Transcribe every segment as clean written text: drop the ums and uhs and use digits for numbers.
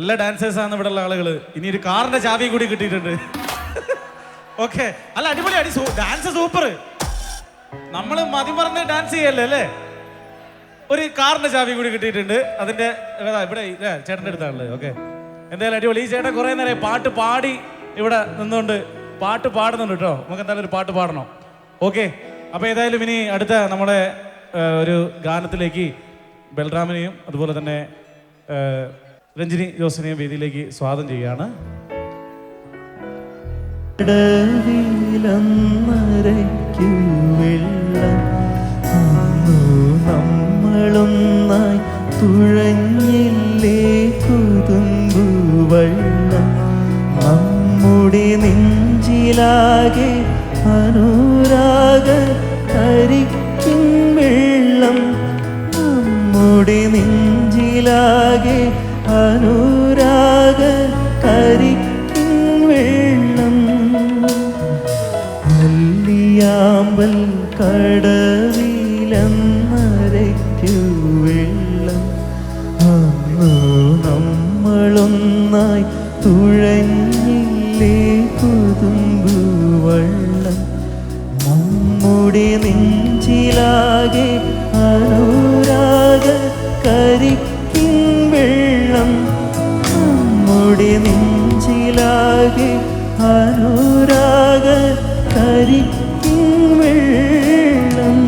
നല്ല ഡാൻസേഴ്സാണ് ഇവിടെ ഉള്ള ആളുകൾ. ഇനി ഒരു കാറിന്റെ ചാവി കൂടി കിട്ടിയിട്ടുണ്ട്. ഓക്കെ, അല്ല അടിപൊളി ഡാൻസ് സൂപ്പർ. നമ്മൾ മതിമറന്ന് ഡാൻസ് ചെയ്യല്ലേ അല്ലേ? ഒരു കാറിന്റെ ചാവി കൂടി കിട്ടിയിട്ടുണ്ട്. അതിന്റെ ഇവിടെ ചേട്ടൻ്റെ അടുത്താണുള്ളത്. ഓക്കെ, എന്തായാലും അടിപൊളി. ഈ ചേട്ടൻ കുറെ നേരം പാട്ട് പാടി ഇവിടെ നിന്നുകൊണ്ട് പാട്ട് പാടുന്നുണ്ട് കേട്ടോ. നമുക്ക് എന്തായാലും ഒരു പാട്ട് പാടണം. ഓക്കെ, അപ്പോൾ ഏതായാലും ഇനി അടുത്ത നമ്മുടെ ഒരു ഗാനത്തിലേക്ക് ബൽറാമിനെയും അതുപോലെ തന്നെ രഞ്ജിനി ജോസിനെയും വേദിയിലേക്ക് സ്വാഗതം ചെയ്യുകയാണ്. നമ്മളൊന്നായി തുഴഞ്ഞില്ലേ കുതുമ്പു വെള്ളം, നമ്മുടെ നെഞ്ചിലാകെ അനുരാഗ കരിക്കും വെള്ളം, നമ്മുടെ നെഞ്ചിലാകെ അനുരാഗ കരിക്കും വെള്ളം, അല്ലിയാമ്പൽ കടവിലന്നരയ്ക്കു വെള്ളം, അന്നു നമ്മളൊന്നായി തുഴഞ്ഞില്ലേ കുതുമ്പു വെള്ളം, നമ്മുടെ നെഞ്ചിലാകെ അനുരാഗ കരിക്കും വെള്ളം, നമ്മുടെ നെഞ്ചിലാകെ അനുരാഗ കരിക്കും വെള്ളം.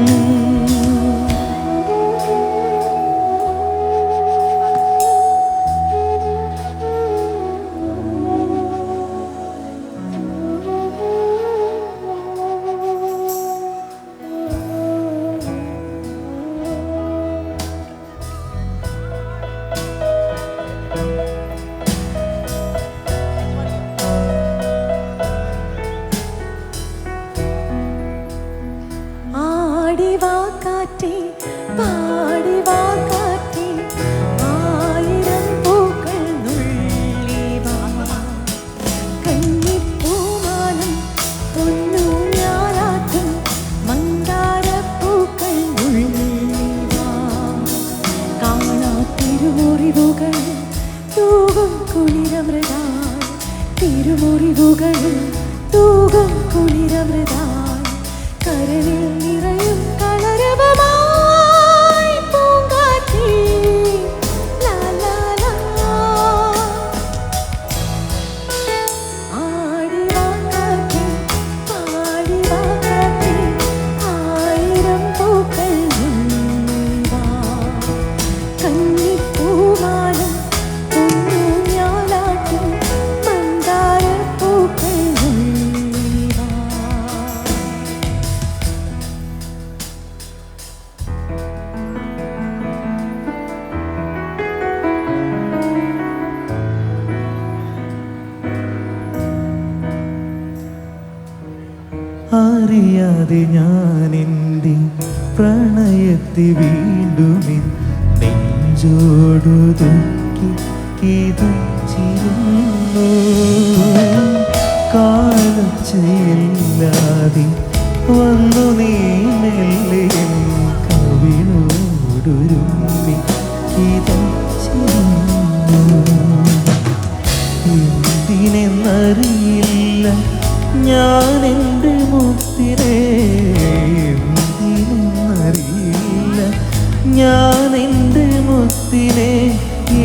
തിരുമുറിവുകൾ തൂകും കുളിരമൃതായി കരളിൽ നിറയും കളരവമായി പൂങ്കാറ്റി ലാ ലാ ലാ. ആടി വാ കാറ്റേ, പാടി വാ കാറ്റേ, ആയിരം പൂക്കൾ വാ, കന്നിപ്പൂമാലം അറിയാതെ ഞാൻ എൻ്റെ പ്രണയത്തെ വീണ്ടും നെഞ്ചോടു ദുഃഖി കിതച്ചിരുന്നു, കാലൊച്ചയില്ലാതെ വന്നു നീ മെല്ലെ കവിളോടൊരുമ്മി കിതച്ചിരുന്നു. എന്തിനെന്നറിയില്ല ഞാൻ എൻ്റെ മുത്തിനെ, എന്തിനെന്നറിയില്ല ഞാൻ എൻ്റെ മുത്തിനെ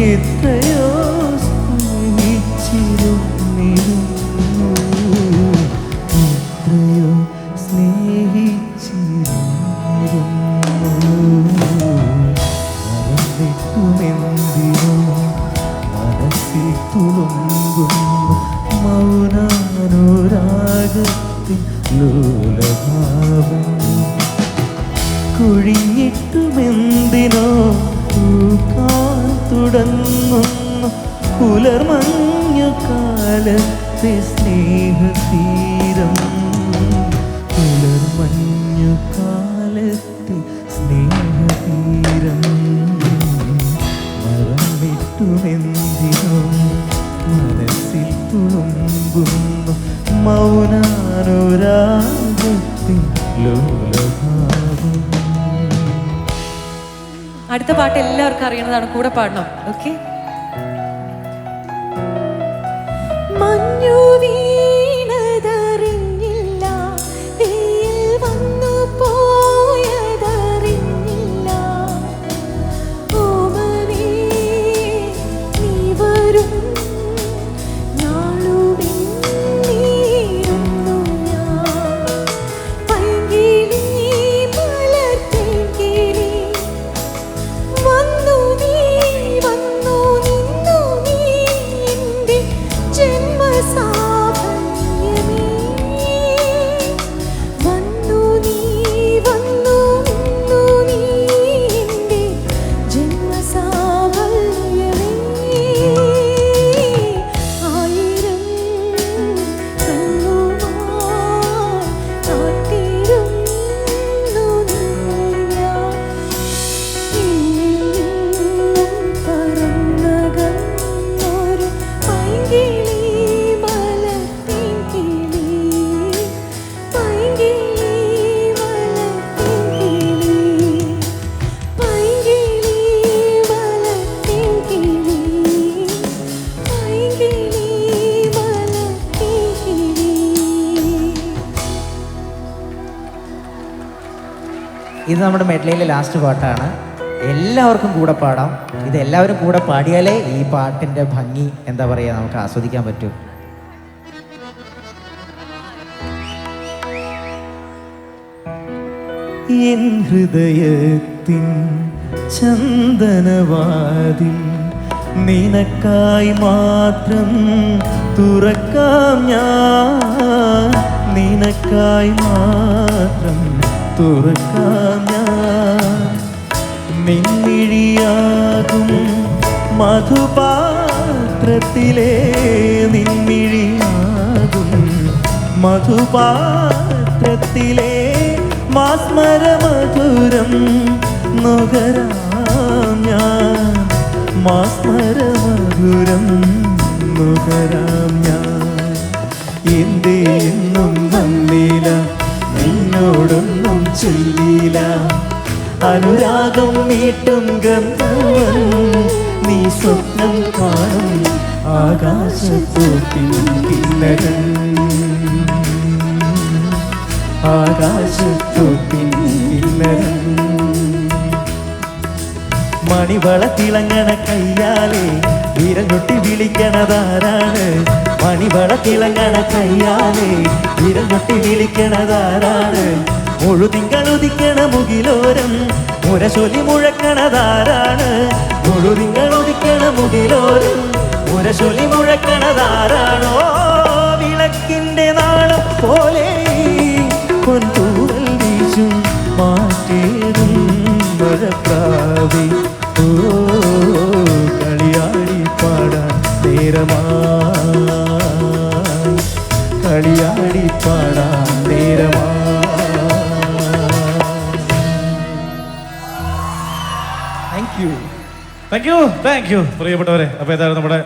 എത്രയോ സ്നേഹിച്ചിരുന്നു, എത്രയോ സ്നേഹിച്ചിരുന്നു. മറന്നിട്ടുമെന്തിനോ മനസ്സിൽ തുളുമ്പുന്നു മൗനാനുരാഗത്തിൻ ലോലഭാവം, കുഴിഞ്ഞിട്ടുമെന്തിനോ പൂക്കാൻ തുടങ്ങുന്നു പുലർമഞ്ഞു കാലത്തെ സ്നേഹതീരം, പുലർമഞ്ഞു കാലത്തെ സ്നേഹതീരം, മറന്നിട്ടുമെന്തിനോ മനസ്സിൽ തുളുമ്പുന്നു മൗനാനുരാഗത്തിൻ ലോലഭാവം. അടുത്ത പാട്ട് എല്ലാവർക്കും അറിയണതാണ്, കൂടെ പാടണം. ഓക്കെ, മഞ്ഞു വീണതറിഞ്ഞില്ല, വെയിൽ വന്നു പോയതറിഞ്ഞില്ല. ഓമനേ നീ വരും നാളുവെന്നീരുന്നു ഞാൻ. പൈങ്കിളി മലർത്തേങ്കിളി വന്നു നീ വന്നു നിന്നു നീ എൻ്റെ ജന്മസാഫല്യമേ. വന്നു നീ വന്നു നിന്നു നീ എൻ്റെ ജന്മസാഫല്യമേ. ആയിരം കണ്ണുമായി കാത്തിരുന്നു നിന്നെ ഞാൻ. പറന്നകന്നൊരു പൈങ്കിളി മലർത്തേങ്കിളി, പൈങ്കിളി മലർത്തേങ്കിളി, പൈങ്കിളി മലർത്തേങ്കിളി, പൈങ്കിളി മലർത്തേങ്കിളി. ഇത് നമ്മുടെ മെഡ്ലയിലെ ലാസ്റ്റ് പാട്ടാണ്. എല്ലാവർക്കും കൂടെ പാടാം. ഇത് എല്ലാവരും കൂടെ പാടിയാലേ ഈ പാട്ടിൻ്റെ ഭംഗി എന്താ പറയുക നമുക്ക് ആസ്വദിക്കാൻ പറ്റൂ. എൻ ഹൃദയത്തിൻ ചന്ദനവാതിൽ നിനക്കായി മാത്രം തുറക്കാം ഞാൻ, നിനക്കായി മാത്രം തുറക്കാം ഞാൻ. നിൻമിഴിയാകും മധുപാത്രത്തിലെ നിൻമിഴിയാകും മധുപാത്രത്തിലെ മാസ്മരമധുരം നുകരാം ഞാൻ, മാസ്മരമധുരം നുകരാം ഞാൻ. എന്തേ എന്നും വന്നില്ല, നിന്നോടൊന്നും ചൊല്ലില്ല, അനുരാഗം മീട്ടും ഗന്ധർവൻ നീ സ്വപ്നം കാണും ആകാശത്തോട്ടിൻ കിന്നരൻ, ആകാശത്തോട്ടിൻ കിന്നരൻ. മണിവള തിളങ്ങണ കയ്യാലെ വിരഞ്ഞൊട്ടി വിളിക്കണതാരാണ്, മണിവള തിളങ്ങണ കയ്യാലെ വിരഞ്ഞൊട്ടി വിളിക്കണതാരാണ്. മുഴുതിങ്കളുദിക്കണ മുകിലോരം മുരശൊലി മുഴക്കണതാരാണ്, മുഴുതിങ്കളുദിക്കണ മുകിലോരം മുരശൊലി മുഴക്കണതാരാണോ. വിളക്കിൻ്റെ നാളം പോലെ പൊൻതൂവൽ വീശും മാറ്റേറും മഴപ്രാവി, ഓ കളിയാടി പാടാൻ നേരമായി, കളിയാടി പാടാൻ നേരമായി. താങ്ക് യു പ്രിയപ്പെട്ടവരെ. അപ്പോൾ ഏതായാലും നമ്മുടെ